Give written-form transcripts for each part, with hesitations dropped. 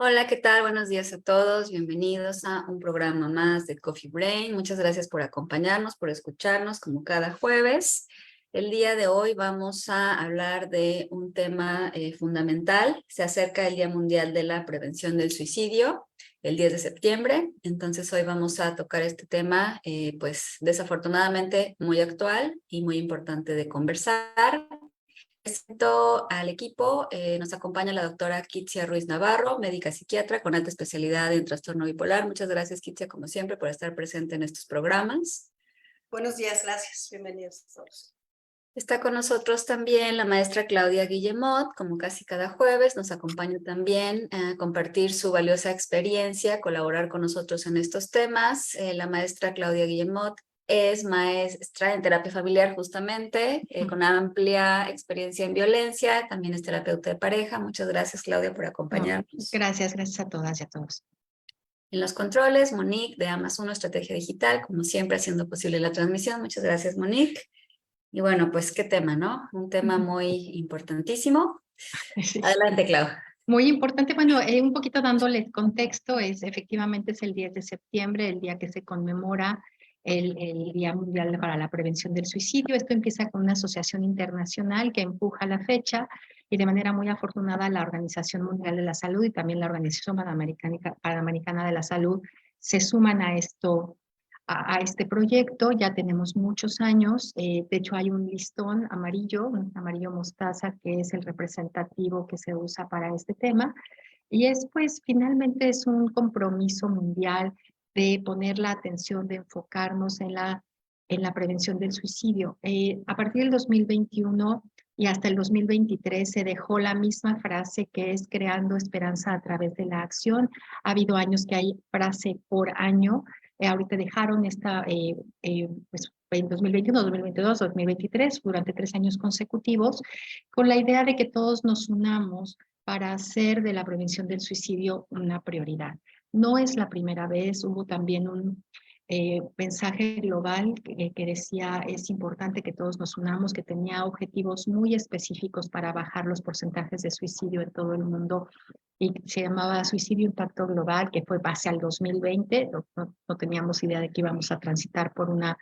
Hola, ¿qué tal? Buenos días a todos. Bienvenidos a un programa más de Coffee Brain. Muchas gracias por acompañarnos, por escucharnos como cada jueves. El día de hoy vamos a hablar de un tema fundamental. Se acerca el Día Mundial de la Prevención del Suicidio, el 10 de septiembre. Entonces hoy vamos a tocar este tema, pues desafortunadamente muy actual y muy importante de conversar. Presento al equipo. Nos acompaña la doctora Kitsia Ruiz Navarro, médica psiquiatra con alta especialidad en trastorno bipolar. Muchas gracias, Kitsia, como siempre, por estar presente en estos programas. Buenos días, gracias. Bienvenidos a todos. Está con nosotros también la maestra Claudia Guillemot, como casi cada jueves. Nos acompaña también a compartir su valiosa experiencia, colaborar con nosotros en estos temas. La maestra Claudia Guillemot es maestra en terapia familiar justamente, con amplia experiencia en violencia, también es terapeuta de pareja. Muchas gracias, Claudia, por No, acompañarnos. gracias a todas y a todos. En los controles, Monique de Amazon Estrategia Digital, como siempre haciendo posible la transmisión. Muchas gracias, Monique. Y bueno, pues qué tema, ¿no? Un tema muy importantísimo. Sí. Adelante, Clau. Muy importante, bueno, un poquito dándole contexto, efectivamente es el 10 de septiembre, el día que se conmemora el Día Mundial para la Prevención del Suicidio. Esto empieza con una asociación internacional que empuja la fecha y de manera muy afortunada la Organización Mundial de la Salud y también la Organización Panamericana de la Salud se suman a esto, a este proyecto. Ya tenemos muchos años, de hecho hay un listón amarillo, un amarillo mostaza, que es el representativo que se usa para este tema, y es pues finalmente es un compromiso mundial de poner la atención, de enfocarnos en la prevención del suicidio. A partir del 2021 y hasta el 2023 se dejó la misma frase, que es creando esperanza a través de la acción. Ha habido años que hay frase por año. Ahorita dejaron esta, pues, en 2021, 2022, 2023, durante 3 años consecutivos, con la idea de que todos nos unamos para hacer de la prevención del suicidio una prioridad. No es la primera vez, hubo también un mensaje global que decía es importante que todos nos unamos, que tenía objetivos muy específicos para bajar los porcentajes de suicidio en todo el mundo, y se llamaba Suicidio Impacto Global, que fue base al 2020. No teníamos idea de que íbamos a transitar por una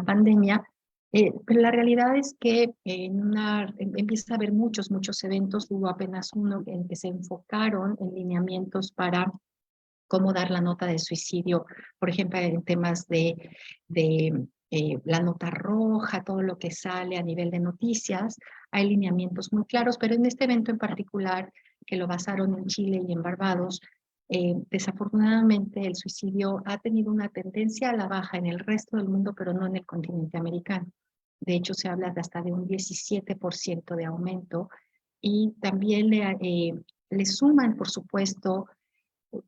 pandemia, pero la realidad es que empieza a haber muchos eventos. Hubo apenas uno en que se enfocaron en lineamientos para cómo dar la nota de suicidio, por ejemplo, en temas de la nota roja, todo lo que sale a nivel de noticias. Hay lineamientos muy claros, pero en este evento en particular, que lo basaron en Chile y en Barbados, desafortunadamente el suicidio ha tenido una tendencia a la baja en el resto del mundo, pero no en el continente americano. De hecho, se habla de hasta de un 17% de aumento, y también le suman, por supuesto,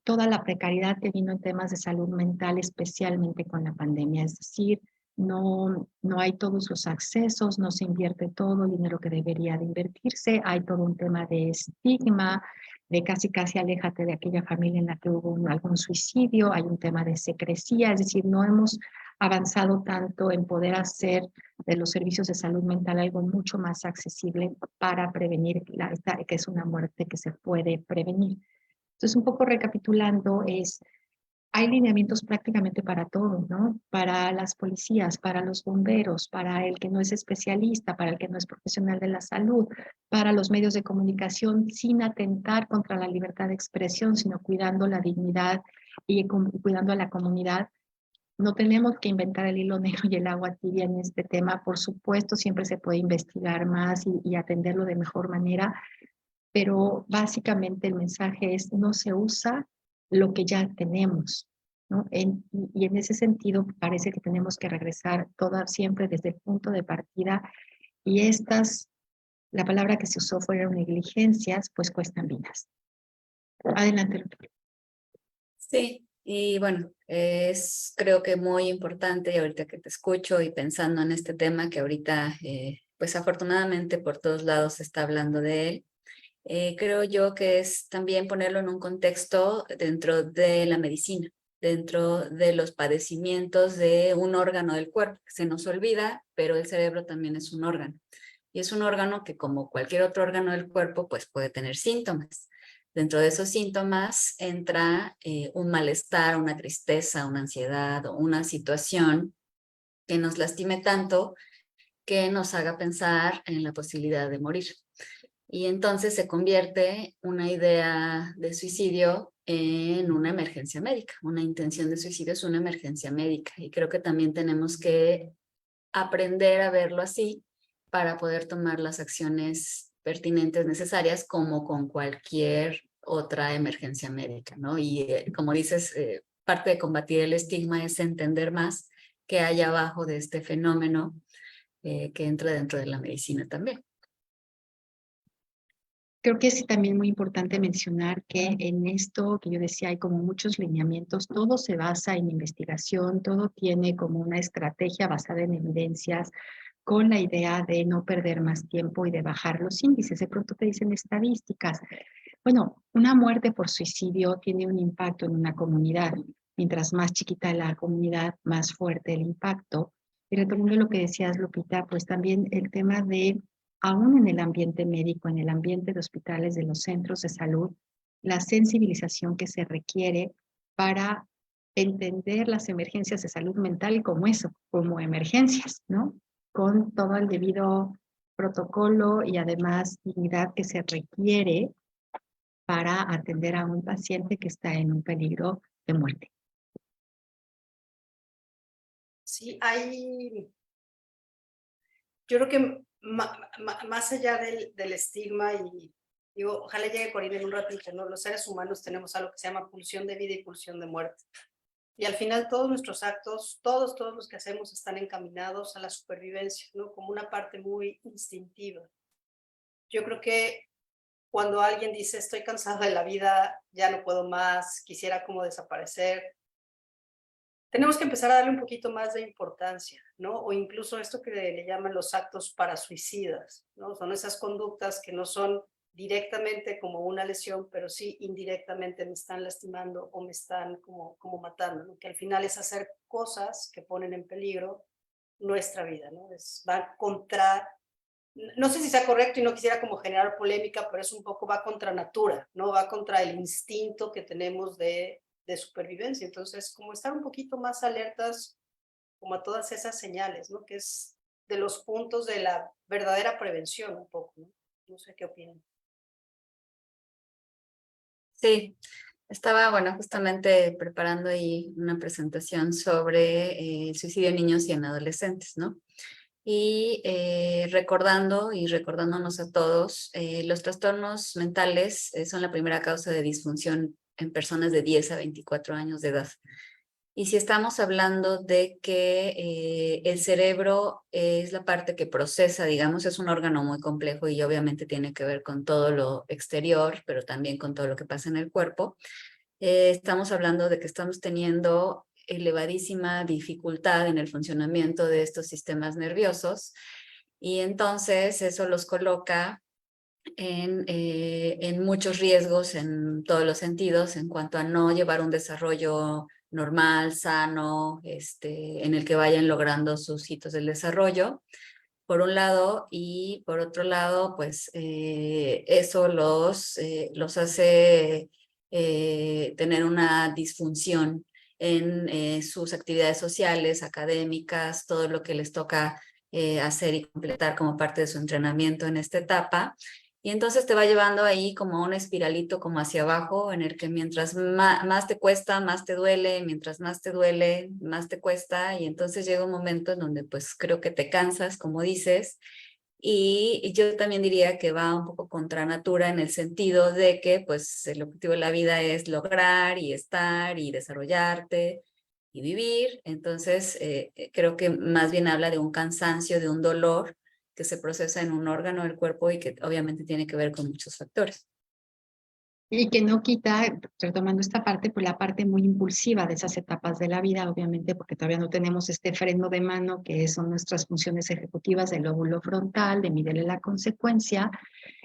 toda la precariedad que vino en temas de salud mental, especialmente con la pandemia. Es decir, no hay todos los accesos, no se invierte todo el dinero que debería de invertirse, hay todo un tema de estigma, de casi aléjate de aquella familia en la que hubo algún suicidio, hay un tema de secrecía. Es decir, no hemos avanzado tanto en poder hacer de los servicios de salud mental algo mucho más accesible para prevenir que es una muerte que se puede prevenir. Entonces, un poco recapitulando, hay lineamientos prácticamente para todo, ¿no? Para las policías, para los bomberos, para el que no es especialista, para el que no es profesional de la salud, para los medios de comunicación, sin atentar contra la libertad de expresión, sino cuidando la dignidad y cuidando a la comunidad. No tenemos que inventar el hilo negro y el agua tibia en este tema. Por supuesto, siempre se puede investigar más y atenderlo de mejor manera, pero básicamente el mensaje es: no se usa lo que ya tenemos, ¿no? Y en ese sentido parece que tenemos que regresar siempre desde el punto de partida, y la palabra que se usó fueron negligencias, pues cuestan vidas. Adelante, doctor. Sí, y bueno, es creo que muy importante, y ahorita que te escucho y pensando en este tema que ahorita, pues afortunadamente por todos lados se está hablando de él. Creo yo que es también ponerlo en un contexto dentro de la medicina, dentro de los padecimientos de un órgano del cuerpo, que se nos olvida, pero el cerebro también es un órgano. Y es un órgano que, como cualquier otro órgano del cuerpo, pues puede tener síntomas. Dentro de esos síntomas entra un malestar, una tristeza, una ansiedad o una situación que nos lastime tanto que nos haga pensar en la posibilidad de morir. Y entonces se convierte una idea de suicidio en una emergencia médica. Una intención de suicidio es una emergencia médica. Y creo que también tenemos que aprender a verlo así para poder tomar las acciones pertinentes necesarias como con cualquier otra emergencia médica, ¿no? Y como dices, parte de combatir el estigma es entender más qué hay abajo de este fenómeno que entra dentro de la medicina también. Creo que es también muy importante mencionar que en esto que yo decía hay como muchos lineamientos, todo se basa en investigación, todo tiene como una estrategia basada en evidencias, con la idea de no perder más tiempo y de bajar los índices. De pronto te dicen estadísticas. Bueno, una muerte por suicidio tiene un impacto en una comunidad. Mientras más chiquita la comunidad, más fuerte el impacto. Y retomando lo que decías, Lupita, pues también el tema de, aún en el ambiente médico, en el ambiente de hospitales, de los centros de salud, la sensibilización que se requiere para entender las emergencias de salud mental como eso, como emergencias, ¿no? Con todo el debido protocolo y además dignidad que se requiere para atender a un paciente que está en un peligro de muerte. Sí, yo creo que más allá del estigma y digo, ojalá llegue Corina en un ratito, ¿no? Los seres humanos tenemos algo que se llama pulsión de vida y pulsión de muerte. Y al final todos nuestros actos, todos los que hacemos están encaminados a la supervivencia, ¿no? Como una parte muy instintiva. Yo creo que cuando alguien dice estoy cansado de la vida, ya no puedo más, quisiera como desaparecer, tenemos que empezar a darle un poquito más de importancia, ¿no? O incluso esto que le llaman los actos parasuicidas, ¿no? Son esas conductas que no son directamente como una lesión, pero sí indirectamente me están lastimando o me están como matando, ¿no? Que al final es hacer cosas que ponen en peligro nuestra vida, ¿no? Va contra, no sé si sea correcto y no quisiera como generar polémica, pero es un poco va contra natura, ¿no? Va contra el instinto que tenemos de supervivencia. Entonces, como estar un poquito más alertas como a todas esas señales, ¿no? Que es de los puntos de la verdadera prevención un poco, ¿no? No sé qué opinan. Sí, estaba, bueno, justamente preparando ahí una presentación sobre el suicidio en niños y en adolescentes, ¿no? Y recordando y recordándonos a todos, los trastornos mentales son la primera causa de disfunción en personas de 10 a 24 años de edad. Y si estamos hablando de que el cerebro es la parte que procesa, digamos, es un órgano muy complejo y obviamente tiene que ver con todo lo exterior, pero también con todo lo que pasa en el cuerpo, estamos hablando de que estamos teniendo elevadísima dificultad en el funcionamiento de estos sistemas nerviosos y entonces eso los coloca en muchos riesgos en todos los sentidos en cuanto a no llevar un desarrollo normal, sano, en el que vayan logrando sus hitos del desarrollo, por un lado, y por otro lado, pues eso los hace tener una disfunción en sus actividades sociales, académicas, todo lo que les toca hacer y completar como parte de su entrenamiento en esta etapa. Y entonces te va llevando ahí como un espiralito como hacia abajo, en el que mientras más te cuesta, más te duele, mientras más te duele, más te cuesta, y entonces llega un momento en donde pues creo que te cansas, como dices, y yo también diría que va un poco contra natura en el sentido de que pues el objetivo de la vida es lograr y estar y desarrollarte y vivir, entonces creo que más bien habla de un cansancio, de un dolor que se procesa en un órgano del cuerpo y que obviamente tiene que ver con muchos factores. Y que no quita, retomando esta parte, pues la parte muy impulsiva de esas etapas de la vida, obviamente, porque todavía no tenemos este freno de mano, que son nuestras funciones ejecutivas del lóbulo frontal, de medirle la consecuencia,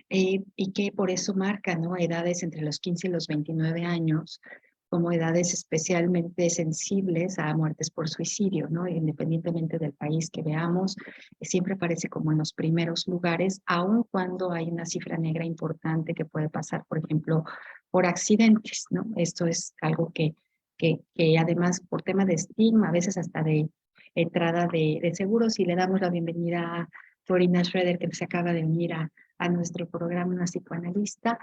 y que por eso marca, ¿no? Edades entre los 15 y los 29 años, como edades especialmente sensibles a muertes por suicidio, ¿no? Independientemente del país que veamos, siempre aparece como en los primeros lugares, aun cuando hay una cifra negra importante que puede pasar, por ejemplo, por accidentes, ¿no? Esto es algo que además por tema de estigma, a veces hasta de entrada de seguros, y le damos la bienvenida a Florina Schroeder, que se acaba de unir a nuestro programa, una psicoanalista.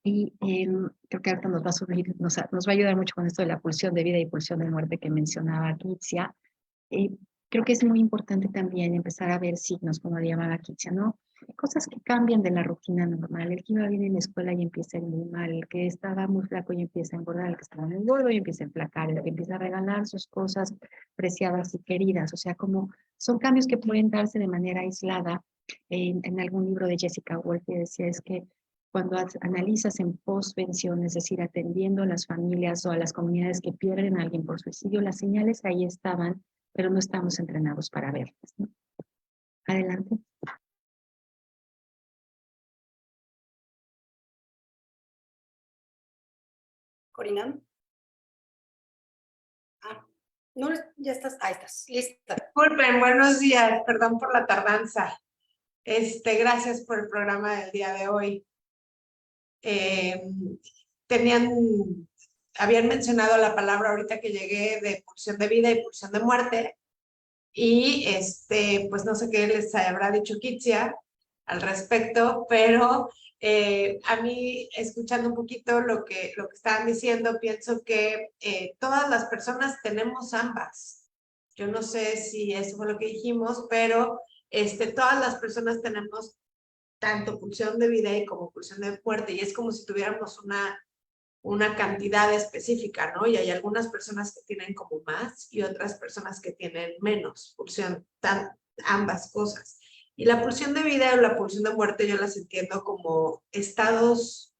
Y creo que ahorita nos va a subir, nos va a ayudar mucho con esto de la pulsión de vida y pulsión de muerte que mencionaba Kitsia. Creo que es muy importante también empezar a ver signos, como llamaba Kitsia, ¿no? Cosas que cambian de la rutina normal. El que iba bien en la escuela y empieza a ir muy mal, el que estaba muy flaco y empieza a engordar, el que estaba muy gordo y empieza a enflacar, el que empieza a regalar sus cosas preciadas y queridas. O sea, como son cambios que pueden darse de manera aislada. En algún libro de Jessica Wolf decía es que cuando analizas en postvención, es decir, atendiendo a las familias o a las comunidades que pierden a alguien por suicidio, las señales ahí estaban, pero no estamos entrenados para verlas, ¿no? Adelante. Corina. No, ya estás, ahí estás, lista. Disculpen, buenos días, perdón por la tardanza. Gracias por el programa del día de hoy. Habían mencionado la palabra ahorita que llegué de pulsión de vida y pulsión de muerte, y pues no sé qué les habrá dicho Kitsia al respecto, pero a mí, escuchando un poquito lo que estaban diciendo, pienso que todas las personas tenemos ambas. Yo no sé si eso fue lo que dijimos, pero todas las personas tenemos tanto pulsión de vida y como pulsión de muerte, y es como si tuviéramos una cantidad específica, ¿no? Y hay algunas personas que tienen como más y otras personas que tienen menos pulsión, ambas cosas. Y la pulsión de vida o la pulsión de muerte yo las entiendo como estados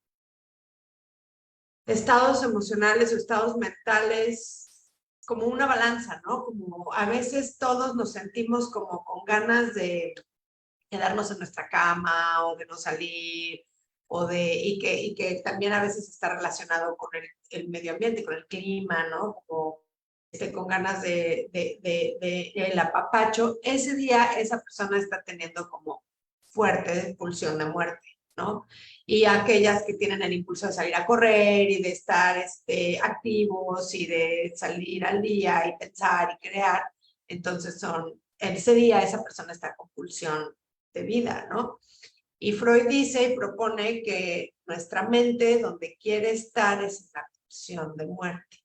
emocionales o estados mentales, como una balanza, ¿no? Como a veces todos nos sentimos como con ganas de quedarnos en nuestra cama o de no salir, y que también a veces está relacionado con el medio ambiente, con el clima, ¿no? Como con ganas el apapacho. Ese día esa persona está teniendo como fuerte pulsión de muerte, ¿no? Y aquellas que tienen el impulso de salir a correr y de estar activos y de salir al día y pensar y crear, entonces ese día esa persona está con pulsión de vida, ¿no? Y Freud dice y propone que nuestra mente donde quiere estar es en la pulsión de muerte.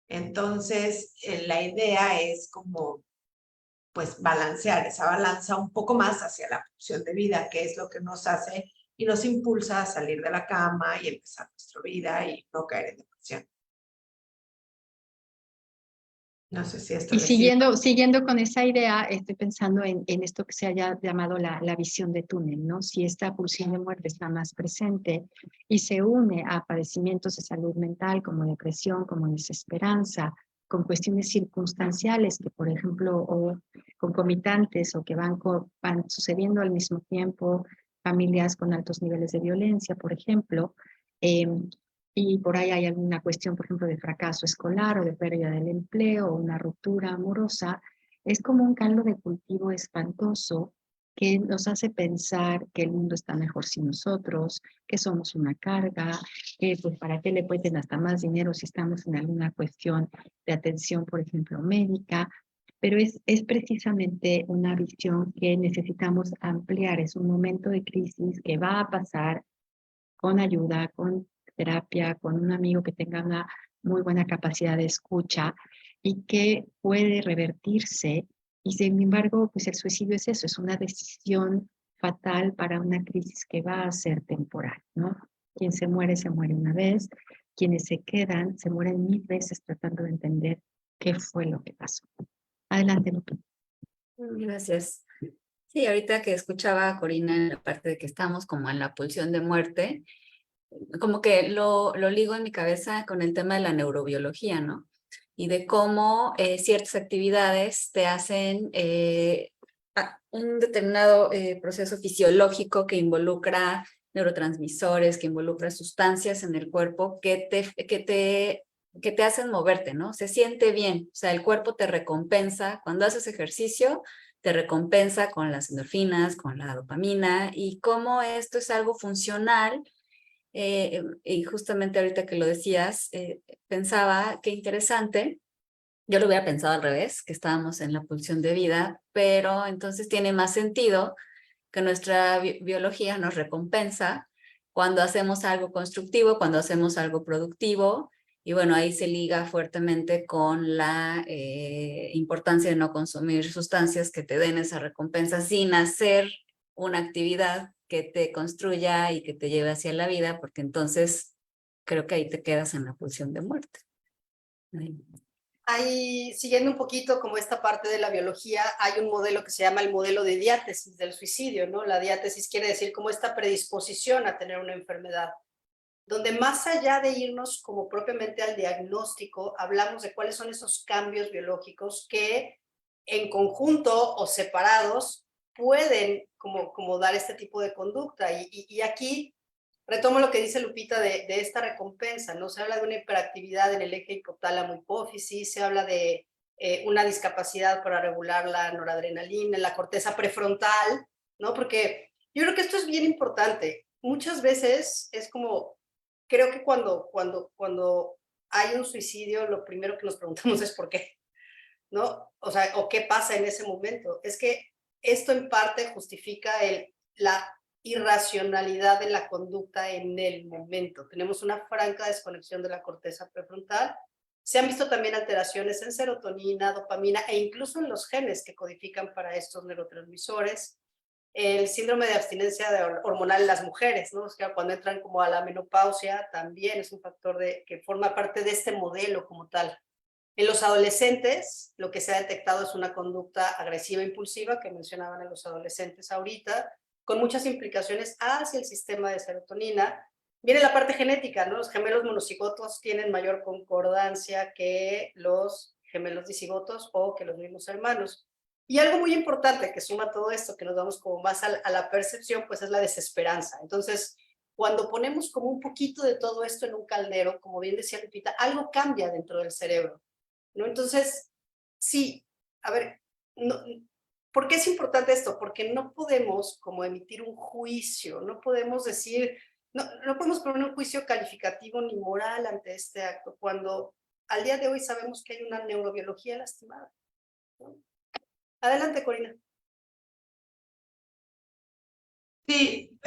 Entonces, la idea es como, pues, balancear esa balanza un poco más hacia la pulsión de vida, que es lo que nos hace y nos impulsa a salir de la cama y empezar nuestra vida y no caer en depresión. No sé si esto Y les sirve. siguiendo con esa idea, estoy pensando en esto que se haya llamado la visión de túnel, ¿no? Si esta pulsión de muerte está más presente y se une a padecimientos de salud mental como depresión, como desesperanza, con cuestiones circunstanciales que, por ejemplo, o concomitantes o que van sucediendo al mismo tiempo, familias con altos niveles de violencia, por ejemplo, y por ahí hay alguna cuestión, por ejemplo, de fracaso escolar o de pérdida del empleo o una ruptura amorosa, es como un caldo de cultivo espantoso que nos hace pensar que el mundo está mejor sin nosotros, que somos una carga, que pues para qué le pueden hasta más dinero si estamos en alguna cuestión de atención, por ejemplo, médica. Pero es precisamente una visión que necesitamos ampliar. Es un momento de crisis que va a pasar con ayuda, con terapia, con un amigo que tenga una muy buena capacidad de escucha y que puede revertirse. Y sin embargo, pues el suicidio es eso, es una decisión fatal para una crisis que va a ser temporal, ¿no? Quien se muere una vez, quienes se quedan se mueren 1000 veces tratando de entender qué fue lo que pasó. Adelante, Lupita. Gracias. Sí, ahorita que escuchaba a Corina en la parte de que estamos como en la pulsión de muerte, como que lo ligo en mi cabeza con el tema de la neurobiología, ¿no? Y de cómo ciertas actividades te hacen un determinado proceso fisiológico que involucra neurotransmisores, que involucra sustancias en el cuerpo que te que te hacen moverte, ¿no? Se siente bien, o sea, el cuerpo te recompensa, cuando haces ejercicio, te recompensa con las endorfinas, con la dopamina, y cómo esto es algo funcional. Y justamente ahorita que lo decías, pensaba qué interesante. Yo lo hubiera pensado al revés, que estábamos en la pulsión de vida, pero entonces tiene más sentido que nuestra biología nos recompensa cuando hacemos algo constructivo, cuando hacemos algo productivo, y bueno, ahí se liga fuertemente con la importancia de no consumir sustancias que te den esa recompensa sin hacer una actividad que te construya y que te lleve hacia la vida, porque entonces creo que ahí te quedas en la pulsión de muerte. Ahí, siguiendo un poquito como esta parte de la biología, hay un modelo que se llama el modelo de diátesis del suicidio, ¿no? La diátesis quiere decir como esta predisposición a tener una enfermedad, donde más allá de irnos como propiamente al diagnóstico, hablamos de cuáles son esos cambios biológicos que en conjunto o separados pueden como dar este tipo de conducta. Y aquí retomo lo que dice Lupita de esta recompensa, ¿no? Se habla de una hiperactividad en el eje hipotálamo-hipófisis, se habla de una discapacidad para regular la noradrenalina en la corteza prefrontal, ¿no? Porque yo creo que esto es bien importante. Muchas veces es como, creo que cuando hay un suicidio, lo primero que nos preguntamos es por qué, ¿no? O sea, o qué pasa en ese momento. Es que esto en parte justifica la irracionalidad de la conducta en el momento. Tenemos una franca desconexión de la corteza prefrontal. Se han visto también alteraciones en serotonina, dopamina e incluso en los genes que codifican para estos neurotransmisores. El síndrome de abstinencia hormonal en las mujeres, ¿no? O sea, cuando entran como a la menopausia, también es un factor que forma parte de este modelo como tal. En los adolescentes, lo que se ha detectado es una conducta agresiva e impulsiva, que mencionaban en los adolescentes ahorita, con muchas implicaciones hacia el sistema de serotonina. Viene la parte genética, ¿no? Los gemelos monocigotos tienen mayor concordancia que los gemelos dicigotos o que los mismos hermanos. Y algo muy importante que suma todo esto, que nos vamos como más a la percepción, pues es la desesperanza. Entonces, cuando ponemos como un poquito de todo esto en un caldero, como bien decía Lupita, algo cambia dentro del cerebro, ¿no? Entonces, sí, a ver, no, ¿por qué es importante esto? Porque no podemos como emitir un juicio, no podemos decir, no podemos poner un juicio calificativo ni moral ante este acto, cuando al día de hoy sabemos que hay una neurobiología lastimada, ¿no? Adelante, Corina. Sí,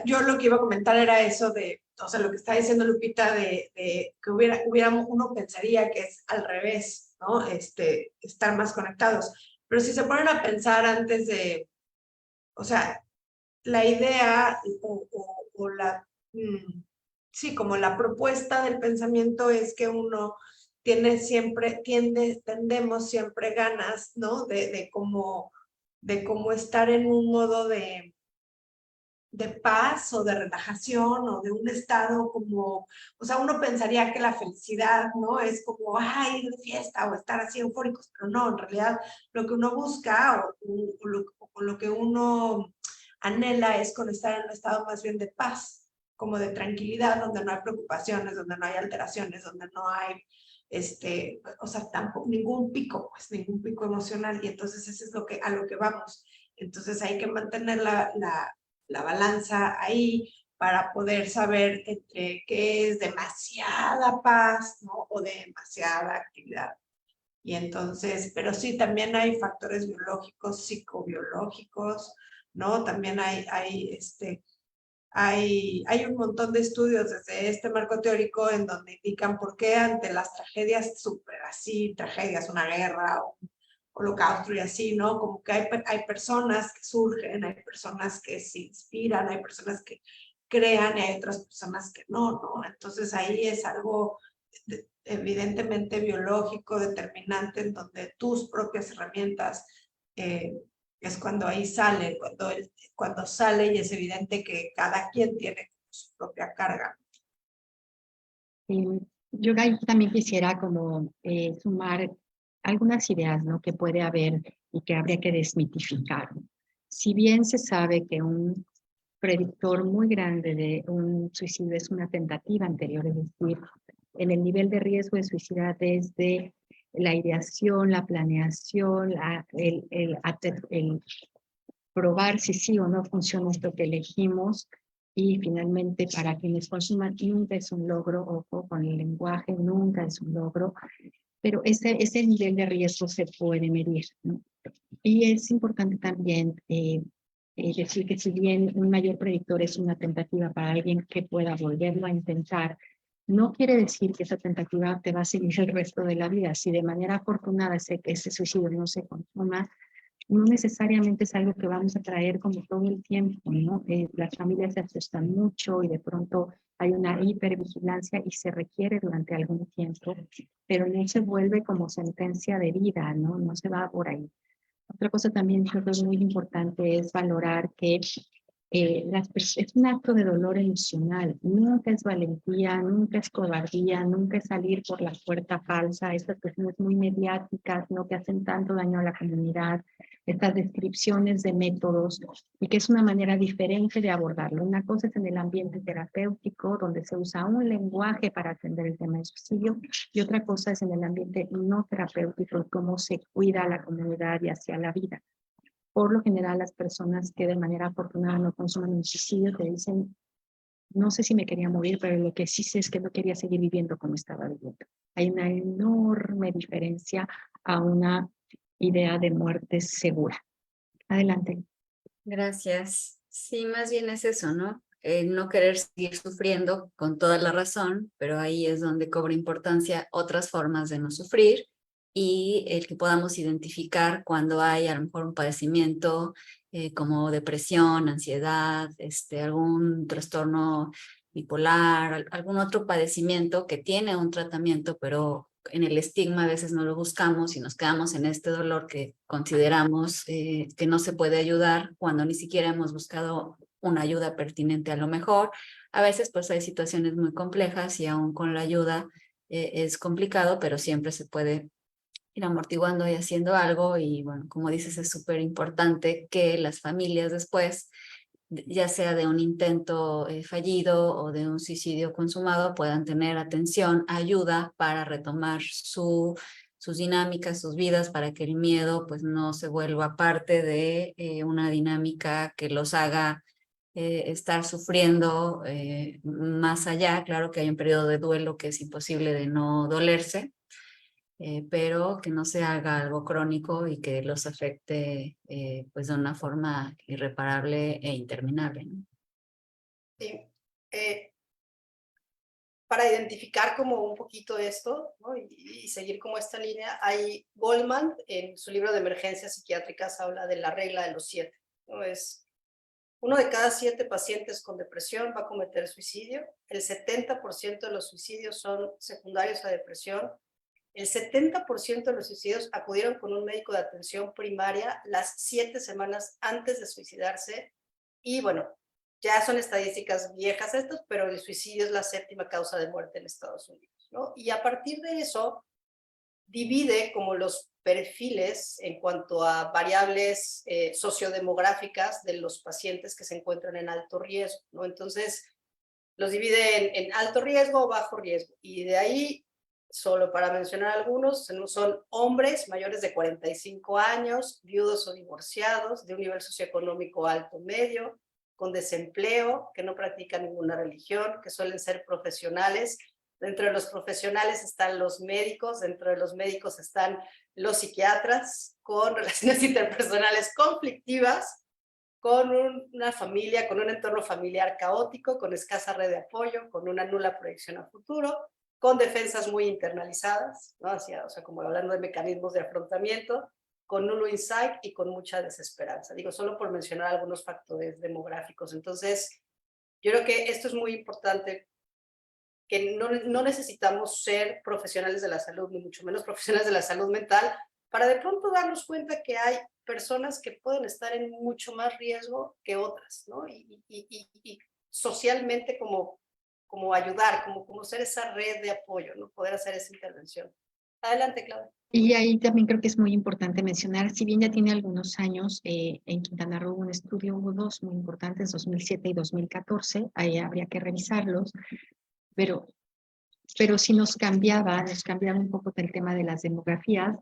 yo lo que iba a comentar era eso de, o sea, lo que está diciendo Lupita de que hubiéramos, uno pensaría que es al revés, ¿no? Estar más conectados. Pero si se ponen a pensar antes de, o sea, la idea o la, sí, como la propuesta del pensamiento es que uno tendemos siempre ganas, ¿no? De cómo estar en un modo de paz o de relajación o de un estado como, o sea, uno pensaría que la felicidad, ¿no? Es como, ir de fiesta o estar así eufóricos, pero no, en realidad lo que uno busca o lo que uno anhela es con estar en un estado más bien de paz, como de tranquilidad, donde no hay preocupaciones, donde no hay alteraciones, donde no hay, o sea, tampoco, ningún pico emocional, y entonces eso es a lo que vamos. Entonces hay que mantener la balanza ahí para poder saber entre qué es demasiada paz, ¿no? O demasiada actividad. Y entonces, pero sí, también hay factores biológicos, psicobiológicos, ¿no? También hay un montón de estudios desde este marco teórico en donde indican por qué ante las tragedias súper así, tragedias, una guerra, un holocausto y así, ¿no? Como que hay personas que surgen, hay personas que se inspiran, hay personas que crean y hay otras personas que no, ¿no? Entonces ahí es algo evidentemente biológico, determinante, en donde tus propias herramientas es cuando ahí sale, cuando sale y es evidente que cada quien tiene su propia carga. Yo ahí también quisiera como sumar algunas ideas, ¿no? Que puede haber y que habría que desmitificar. Si bien se sabe que un predictor muy grande de un suicidio es una tentativa anterior, es decir, en el nivel de riesgo de suicidio desde la ideación, la planeación, el probar si sí o no funciona esto que elegimos, y finalmente para quienes consuman nunca es un logro, ojo con el lenguaje, nunca es un logro, pero ese nivel de riesgo se puede medir, ¿no? Y es importante también decir que si bien un mayor predictor es una tentativa para alguien que pueda volverlo a intentar, no quiere decir que esa tentativa te va a seguir el resto de la vida. Si de manera afortunada ese suicidio no se consuma, no necesariamente es algo que vamos a traer como todo el tiempo, ¿no? Las familias se asustan mucho y de pronto hay una hipervigilancia y se requiere durante algún tiempo, pero no se vuelve como sentencia de vida, ¿no? No se va por ahí. Otra cosa también creo que es muy importante es valorar que es un acto de dolor emocional, nunca es valentía, nunca es cobardía, nunca es salir por la puerta falsa, estas cuestiones muy mediáticas, ¿no? Que hacen tanto daño a la comunidad, estas descripciones de métodos, y que es una manera diferente de abordarlo. Una cosa es en el ambiente terapéutico, donde se usa un lenguaje para atender el tema del suicidio, y otra cosa es en el ambiente no terapéutico, cómo se cuida a la comunidad y hacia la vida. Por lo general, las personas que de manera afortunada no consumen un suicidio te dicen, no sé si me quería morir, pero lo que sí sé es que no quería seguir viviendo como estaba viviendo. Hay una enorme diferencia a una idea de muerte segura. Adelante. Gracias. Sí, más bien es eso, ¿no? No querer seguir sufriendo con toda la razón, pero ahí es donde cobra importancia otras formas de no sufrir, y el que podamos identificar cuando hay a lo mejor un padecimiento como depresión, ansiedad, algún trastorno bipolar, algún otro padecimiento que tiene un tratamiento, pero en el estigma a veces no lo buscamos y nos quedamos en este dolor que consideramos que no se puede ayudar cuando ni siquiera hemos buscado una ayuda pertinente a lo mejor. A veces pues hay situaciones muy complejas y aún con la ayuda es complicado, pero siempre se puede ir amortiguando y haciendo algo. Y bueno, como dices, es súper importante que las familias después, ya sea de un intento fallido o de un suicidio consumado, puedan tener atención, ayuda para retomar sus dinámicas, sus vidas, para que el miedo pues no se vuelva parte de una dinámica que los haga estar sufriendo más allá. Claro que hay un periodo de duelo que es imposible de no dolerse, pero que no se haga algo crónico y que los afecte pues de una forma irreparable e interminable, ¿no? Sí. Para identificar como un poquito esto, ¿no? y seguir como esta línea, hay Goldman en su libro de emergencias psiquiátricas habla de la regla de los 7, ¿no? Es 1 de cada 7 pacientes con depresión va a cometer suicidio, el 70% de los suicidios son secundarios a depresión, el 70% de los suicidios acudieron con un médico de atención primaria las 7 semanas antes de suicidarse, y bueno, ya son estadísticas viejas estas, pero el suicidio es la 7ª causa de muerte en Estados Unidos, ¿no? Y a partir de eso, divide como los perfiles en cuanto a variables sociodemográficas de los pacientes que se encuentran en alto riesgo, ¿no? Entonces, los divide en alto riesgo o bajo riesgo, y de ahí, solo para mencionar algunos, son hombres mayores de 45 años, viudos o divorciados, de un nivel socioeconómico alto medio, con desempleo, que no practican ninguna religión, que suelen ser profesionales. Dentro de los profesionales están los médicos, dentro de los médicos están los psiquiatras, con relaciones interpersonales conflictivas, con una familia, con un entorno familiar caótico, con escasa red de apoyo, con una nula proyección a futuro, con defensas muy internalizadas, ¿no? O sea, como hablando de mecanismos de afrontamiento, con nulo insight y con mucha desesperanza. Digo, solo por mencionar algunos factores demográficos. Entonces, yo creo que esto es muy importante, que no necesitamos ser profesionales de la salud, ni mucho menos profesionales de la salud mental, para de pronto darnos cuenta que hay personas que pueden estar en mucho más riesgo que otras, ¿no? Y socialmente como ayudar, como ser esa red de apoyo, ¿no? Poder hacer esa intervención. Adelante, Claudia. Y ahí también creo que es muy importante mencionar, si bien ya tiene algunos años, en Quintana Roo un estudio, hubo 2 muy importantes, 2007 y 2014, ahí habría que revisarlos, pero pero sí nos cambiaba un poco el tema de las demografías,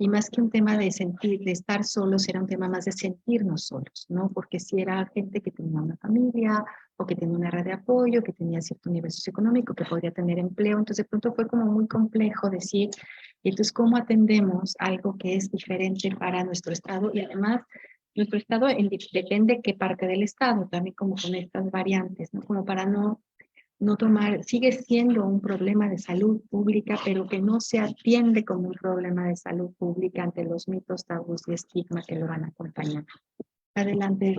y más que un tema de sentir, de estar solos, era un tema más de sentirnos solos, ¿no? Porque si era gente que tenía una familia o que tenía una red de apoyo, que tenía cierto nivel socioeconómico, que podría tener empleo, entonces de pronto fue como muy complejo decir, y entonces cómo atendemos algo que es diferente para nuestro estado, y además nuestro estado depende qué parte del estado, también como con estas variantes, ¿no? Como para no tomar, sigue siendo un problema de salud pública, pero que no se atiende como un problema de salud pública ante los mitos, tabús y estigma que lo van a acompañar. Adelante.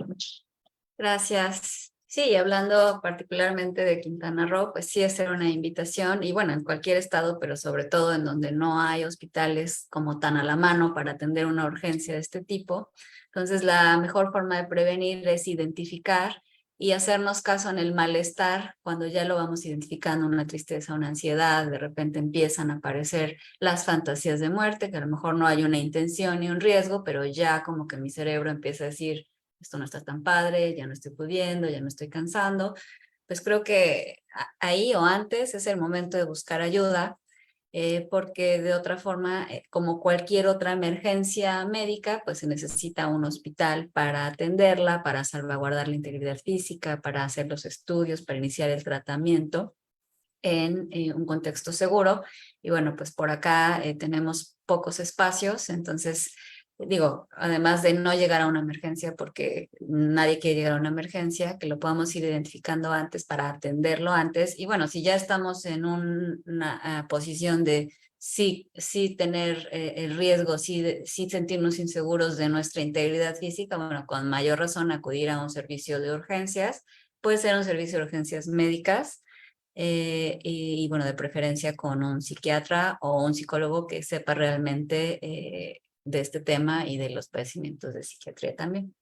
Gracias. Sí, hablando particularmente de Quintana Roo, pues sí, hacer una invitación y bueno, en cualquier estado, pero sobre todo en donde no hay hospitales como tan a la mano para atender una urgencia de este tipo. Entonces, la mejor forma de prevenir es identificar y hacernos caso en el malestar cuando ya lo vamos identificando, una tristeza, una ansiedad, de repente empiezan a aparecer las fantasías de muerte, que a lo mejor no hay una intención ni un riesgo, pero ya como que mi cerebro empieza a decir, esto no está tan padre, ya no estoy pudiendo, ya me estoy cansando, pues creo que ahí o antes es el momento de buscar ayuda, porque de otra forma, como cualquier otra emergencia médica, pues se necesita un hospital para atenderla, para salvaguardar la integridad física, para hacer los estudios, para iniciar el tratamiento en un contexto seguro. Y bueno, pues por acá tenemos pocos espacios, entonces digo, además de no llegar a una emergencia, porque nadie quiere llegar a una emergencia, que lo podamos ir identificando antes para atenderlo antes. Y bueno, si ya estamos en una posición de sí tener el riesgo, sí sentirnos inseguros de nuestra integridad física, bueno, con mayor razón acudir a un servicio de urgencias. Puede ser un servicio de urgencias médicas, y bueno, de preferencia con un psiquiatra o un psicólogo que sepa realmente de este tema y de los padecimientos de psiquiatría también.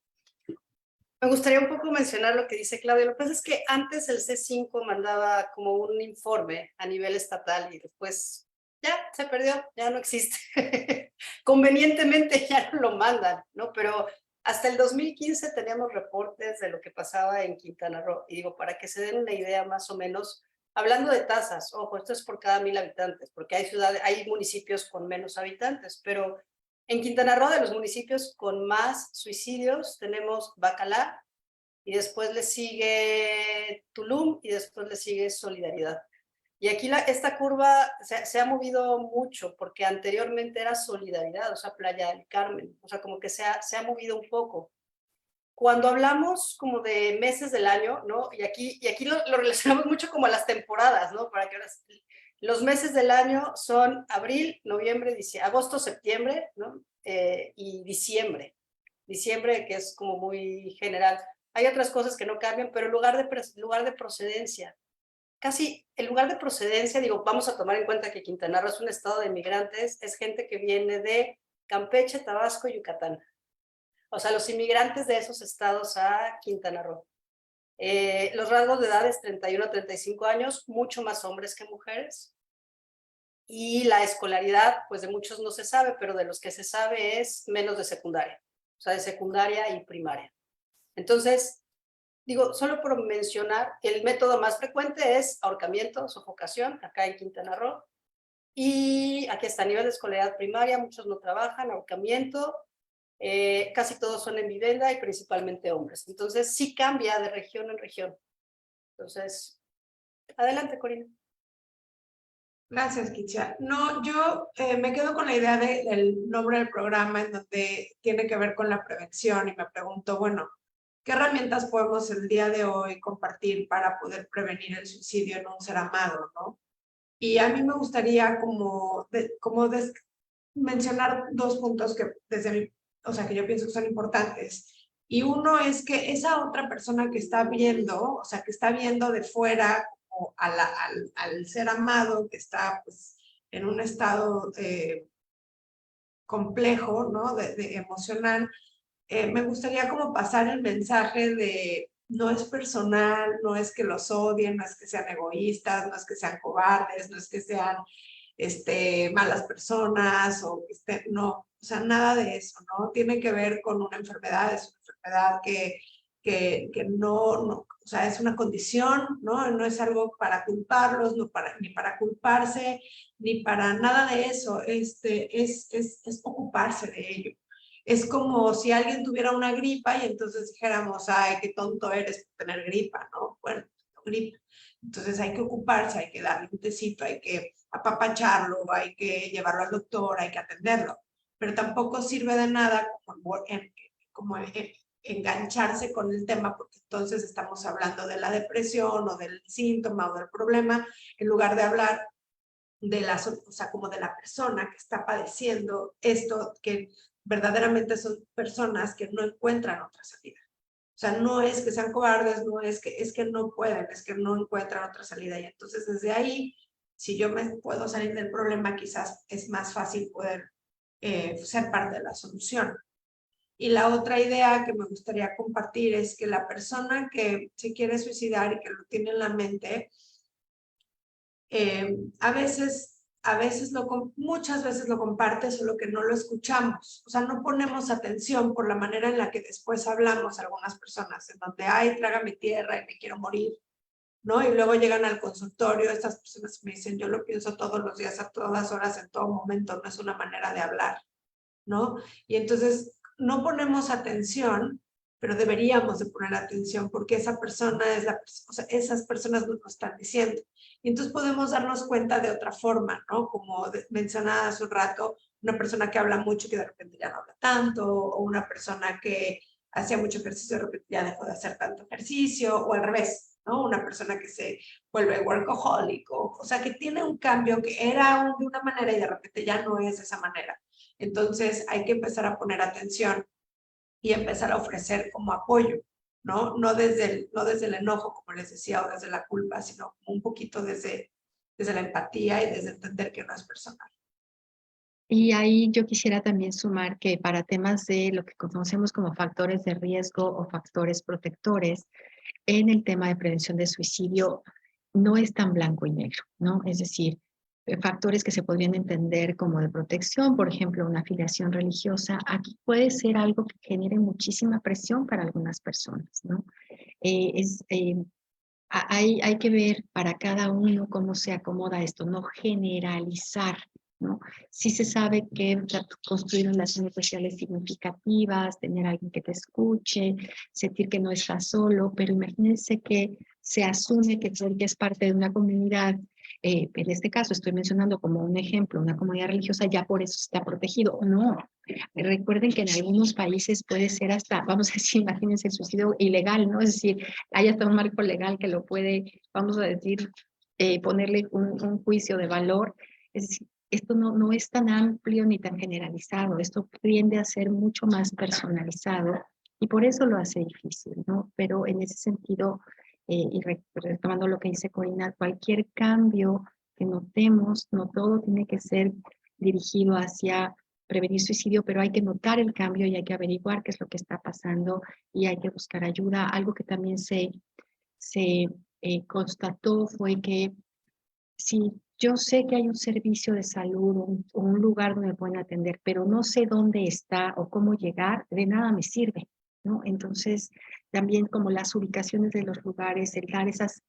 Me gustaría un poco mencionar lo que dice Claudia. Lo que pasa es que antes el C5 mandaba como un informe a nivel estatal y después ya se perdió, ya no existe. Convenientemente ya no lo mandan, ¿no? Pero hasta el 2015 teníamos reportes de lo que pasaba en Quintana Roo. Y digo, para que se den una idea más o menos, hablando de tasas, ojo, esto es por cada 1000 habitantes, porque hay ciudades, hay municipios con menos habitantes, pero en Quintana Roo, de los municipios con más suicidios, tenemos Bacalar, y después le sigue Tulum, y después le sigue Solidaridad. Y aquí esta curva se ha movido mucho, porque anteriormente era Solidaridad, o sea, Playa del Carmen, o sea, como que se ha movido un poco. Cuando hablamos como de meses del año, ¿no? Y aquí lo relacionamos mucho como a las temporadas, ¿no? Para que los meses del año son abril, noviembre, agosto, septiembre, ¿no? Y diciembre. Diciembre, que es como muy general. Hay otras cosas que no cambian, pero el lugar de procedencia. Casi el lugar de procedencia, digo, vamos a tomar en cuenta que Quintana Roo es un estado de migrantes, es gente que viene de Campeche, Tabasco y Yucatán. O sea, los inmigrantes de esos estados a Quintana Roo. Los rasgos de edad es 31 a 35 años, mucho más hombres que mujeres. Y la escolaridad, pues de muchos no se sabe, pero de los que se sabe es menos de secundaria. O sea, de secundaria y primaria. Entonces, digo, solo por mencionar, el método más frecuente es ahorcamiento, sofocación, acá en Quintana Roo. Y aquí está, a nivel de escolaridad primaria, muchos no trabajan, ahorcamiento, casi todos son en vivienda y principalmente hombres. Entonces, sí cambia de región en región. Entonces, adelante, Corina. Gracias, Kicha. No, yo me quedo con la idea del nombre del programa, en donde tiene que ver con la prevención, y me pregunto, bueno, ¿qué herramientas podemos el día de hoy compartir para poder prevenir el suicidio en un ser amado, ¿no? Y a mí me gustaría mencionar dos puntos que o sea, que yo pienso que son importantes. Y uno es que esa otra persona que está viendo, o sea, que está viendo de fuera como al ser amado, que está pues en un estado complejo, ¿no? De emocional, me gustaría como pasar el mensaje de no es personal, no es que los odien, no es que sean egoístas, no es que sean cobardes, no es que sean malas personas, o no, o sea, nada de eso, ¿no? Tiene que ver con una enfermedad, es una enfermedad que que no, o sea, es una condición, ¿no? No es algo para culparlos, ni para culparse, ni para nada de eso, es ocuparse de ello. Es como si alguien tuviera una gripa y entonces dijéramos, ay, qué tonto eres por tener gripa, ¿no? Bueno, gripa. Entonces hay que ocuparse, hay que darle un tecito, hay que apapacharlo, hay que llevarlo al doctor, hay que atenderlo. Pero tampoco sirve de nada como engancharse con el tema, porque entonces estamos hablando de la depresión o del síntoma o del problema, en lugar de hablar de o sea, como de la persona que está padeciendo esto, que verdaderamente son personas que no encuentran otra salida. O sea, no es que sean cobardes, no es que no pueden, es que no encuentran otra salida. Y entonces desde ahí, si yo me puedo salir del problema, quizás es más fácil poder ser parte de la solución. Y la otra idea que me gustaría compartir es que la persona que se quiere suicidar y que lo tiene en la mente, muchas veces lo comparte, solo que no lo escuchamos. O sea, no ponemos atención por la manera en la que después hablamos a algunas personas, en donde, ay, trágame tierra y me quiero morir, ¿no? Y luego llegan al consultorio, estas personas me dicen, yo lo pienso todos los días, a todas horas, en todo momento, no es una manera de hablar, ¿no? Y entonces no ponemos atención, pero deberíamos de poner atención porque esa persona o sea, esas personas nos lo están diciendo. Y entonces podemos darnos cuenta de otra forma, ¿no? Como mencionaba hace un rato, una persona que habla mucho y que de repente ya no habla tanto, o una persona que hacía mucho ejercicio y de repente ya dejó de hacer tanto ejercicio, o al revés, ¿no? Una persona que se vuelve workaholic, o sea, que tiene un cambio que era de una manera y de repente ya no es de esa manera. Entonces hay que empezar a poner atención y empezar a ofrecer como apoyo, ¿no? No desde el enojo, como les decía, o desde la culpa, sino un poquito desde la empatía y desde entender que no es personal. Y ahí yo quisiera también sumar que para temas de lo que conocemos como factores de riesgo o factores protectores, en el tema de prevención de suicidio no es tan blanco y negro, ¿no? Es decir, factores que se podrían entender como de protección, por ejemplo, una afiliación religiosa, aquí puede ser algo que genere muchísima presión para algunas personas, ¿no? Hay que ver para cada uno cómo se acomoda esto, no generalizar, ¿no? Sí se sabe que construir relaciones sociales significativas, tener a alguien que te escuche, sentir que no estás solo, pero imagínense que se asume que porque es parte de una comunidad, en este caso estoy mencionando como un ejemplo, una comunidad religiosa, ya por eso está protegido. No, recuerden que en algunos países puede ser hasta, vamos a decir, imagínense el suicidio ilegal, ¿no? Es decir, hay hasta un marco legal que lo puede, vamos a decir, ponerle un juicio de valor. Es decir, esto no es tan amplio ni tan generalizado, esto tiende a ser mucho más personalizado y por eso lo hace difícil, ¿no? Pero en ese sentido, y retomando lo que dice Corina, cualquier cambio que notemos, no todo tiene que ser dirigido hacia prevenir suicidio, pero hay que notar el cambio y hay que averiguar qué es lo que está pasando y hay que buscar ayuda. Algo que también se constató fue que si yo sé que hay un servicio de salud o un lugar donde me pueden atender, pero no sé dónde está o cómo llegar, de nada me sirve, ¿no? Entonces, también como las ubicaciones de los lugares, el dar esas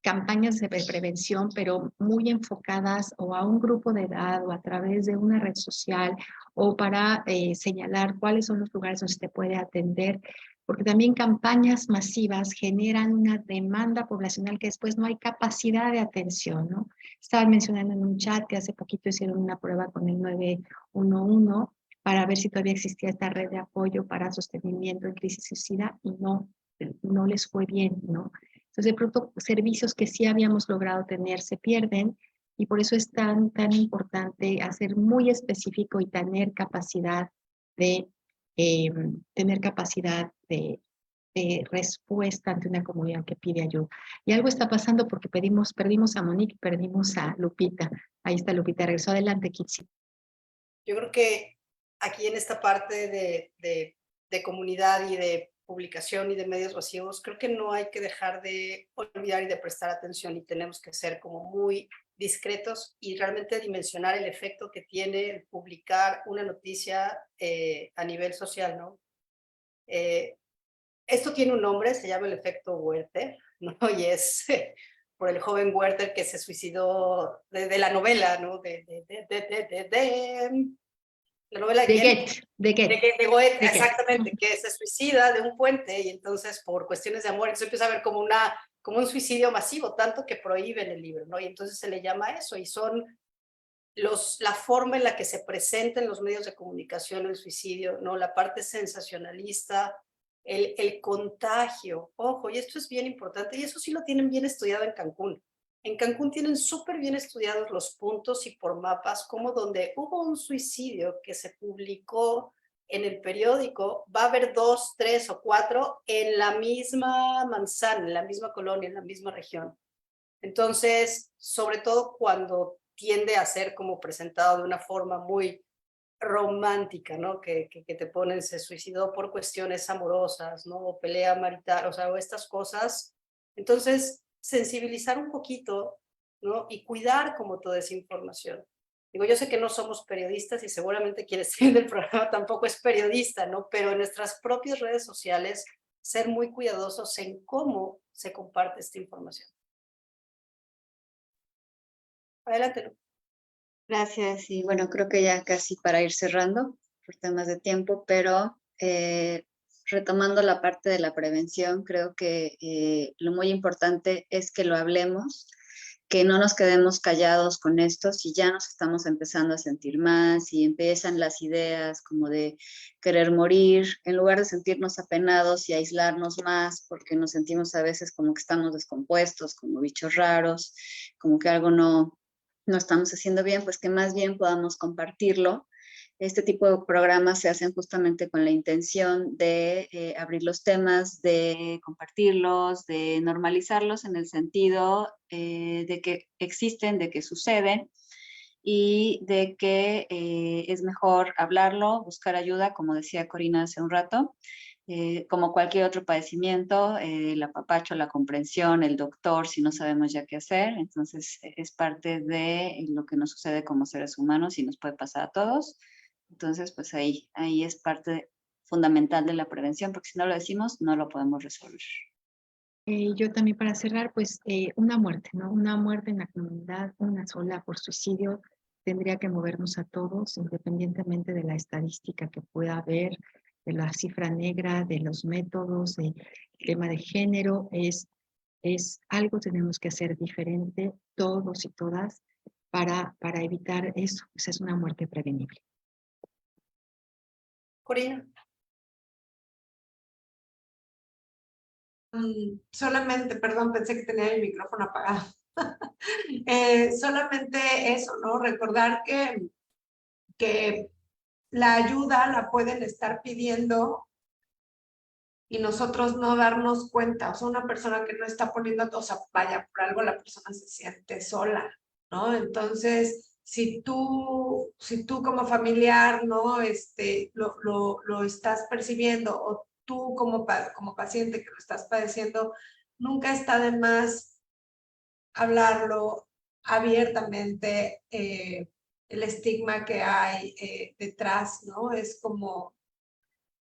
campañas de prevención, pero muy enfocadas o a un grupo de edad o a través de una red social o para señalar cuáles son los lugares donde se te puede atender, porque también campañas masivas generan una demanda poblacional que después no hay capacidad de atención, ¿no? Estaban mencionando en un chat que hace poquito hicieron una prueba con el 911 para ver si todavía existía esta red de apoyo para sostenimiento en crisis suicida y no les fue bien, ¿no? Entonces, de pronto, servicios que sí habíamos logrado tener se pierden y por eso es tan importante hacer muy específico y tener capacidad de, eh, de respuesta ante una comunidad que pide ayuda. Y algo está pasando porque perdimos a Monique, perdimos a Lupita. Ahí está Lupita, regresó adelante, Kitsi. Yo creo que aquí en esta parte de comunidad y de publicación y de medios masivos, creo que no hay que dejar de olvidar y de prestar atención y tenemos que ser como muy discretos y realmente dimensionar el efecto que tiene el publicar una noticia a nivel social, ¿no? Esto tiene un nombre, se llama el efecto Werther, ¿no? Y es por el joven Werther que se suicidó de la novela, ¿no? ¿La novela de De quién? Goethe, de Goethe. De Goethe, De Goethe. exactamente, que se suicida de un puente y entonces por cuestiones de amor, entonces empieza a ver como un suicidio masivo, tanto que prohíben el libro, ¿no? Y entonces se le llama eso, y son la forma en la que se presenta en los medios de comunicación el suicidio, ¿no? La parte sensacionalista, el contagio. Ojo, y esto es bien importante, y eso sí lo tienen bien estudiado en Cancún. En Cancún tienen súper bien estudiados los puntos y por mapas, como donde hubo un suicidio que se publicó en el periódico, va a haber 2, 3 o 4 en la misma manzana, en la misma colonia, en la misma región. Entonces, sobre todo cuando tiende a ser como presentado de una forma muy romántica, ¿no? Que te ponen, se suicidó por cuestiones amorosas, ¿no? O pelea marital, o sea, o estas cosas. Entonces, sensibilizar un poquito, ¿no? Y cuidar como toda esa información. Digo, yo sé que no somos periodistas y seguramente quien esté en el programa tampoco es periodista, ¿no? Pero en nuestras propias redes sociales, ser muy cuidadosos en cómo se comparte esta información. Adelante, Lu. Gracias. Y bueno, creo que ya casi para ir cerrando por temas de tiempo, pero retomando la parte de la prevención, creo que lo muy importante es que lo hablemos, que no nos quedemos callados con esto, si ya nos estamos empezando a sentir más, si empiezan las ideas como de querer morir, en lugar de sentirnos apenados y aislarnos más, porque nos sentimos a veces como que estamos descompuestos, como bichos raros, como que algo no estamos haciendo bien, pues que más bien podamos compartirlo. Este tipo de programas se hacen justamente con la intención de abrir los temas, de compartirlos, de normalizarlos en el sentido de que existen, de que suceden y de que es mejor hablarlo, buscar ayuda, como decía Corina hace un rato, como cualquier otro padecimiento, el apapacho, la comprensión, el doctor, si no sabemos ya qué hacer. Entonces es parte de lo que nos sucede como seres humanos y nos puede pasar a todos. Entonces, pues ahí es parte fundamental de la prevención, porque si no lo decimos, no lo podemos resolver. Yo también para cerrar, pues una muerte, ¿no? Una muerte en la comunidad, una sola por suicidio, tendría que movernos a todos, independientemente de la estadística que pueda haber, de la cifra negra, de los métodos, del tema de género, es algo tenemos que hacer diferente todos y todas para evitar eso, pues es una muerte prevenible. Corina. Solamente, perdón, pensé que tenía el micrófono apagado. Solamente eso, ¿no? Recordar que la ayuda la pueden estar pidiendo y nosotros no darnos cuenta. O sea, una persona que no está poniendo, o sea, vaya, por algo la persona se siente sola, ¿no? Entonces, si tú como familiar, ¿no? Lo estás percibiendo, o tú como paciente que lo estás padeciendo, nunca está de más hablarlo abiertamente, el estigma que hay detrás, ¿no? Es como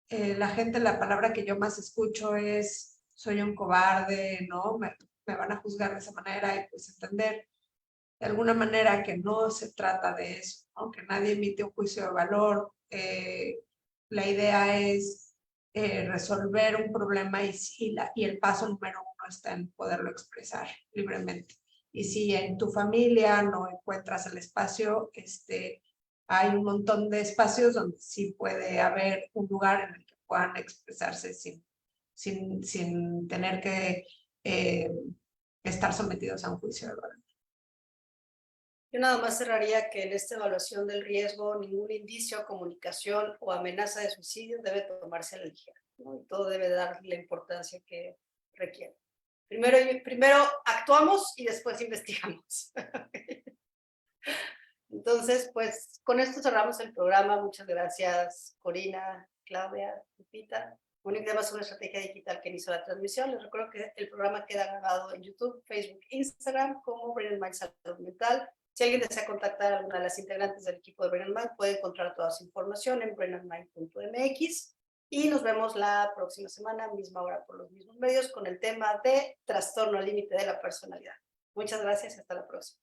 la gente, la palabra que yo más escucho es soy un cobarde, ¿no? Me van a juzgar de esa manera, y pues entender de alguna manera que no se trata de eso, ¿no? Que nadie emite un juicio de valor. La idea es resolver un problema y el paso número 1 está en poderlo expresar libremente. Y si en tu familia no encuentras el espacio, hay un montón de espacios donde sí puede haber un lugar en el que puedan expresarse sin tener que estar sometidos a un juicio de valor. Yo nada más cerraría que en esta evaluación del riesgo ningún indicio, comunicación o amenaza de suicidio debe tomarse a la ligera, ¿no? Y todo debe dar la importancia que requiere. Primero actuamos y después investigamos. Entonces, pues con esto cerramos el programa. Muchas gracias, Corina, Claudia, Lupita. Mónica, además una estrategia digital que hizo la transmisión. Les recuerdo que el programa queda grabado en YouTube, Facebook, Instagram como Brilliant Mind Salud Mental. Si alguien desea contactar a alguna de las integrantes del equipo de Brilliant Mind, puede encontrar toda su información en brilliantmind.mx. Y nos vemos la próxima semana, misma hora, por los mismos medios, con el tema de trastorno límite de la personalidad. Muchas gracias y hasta la próxima.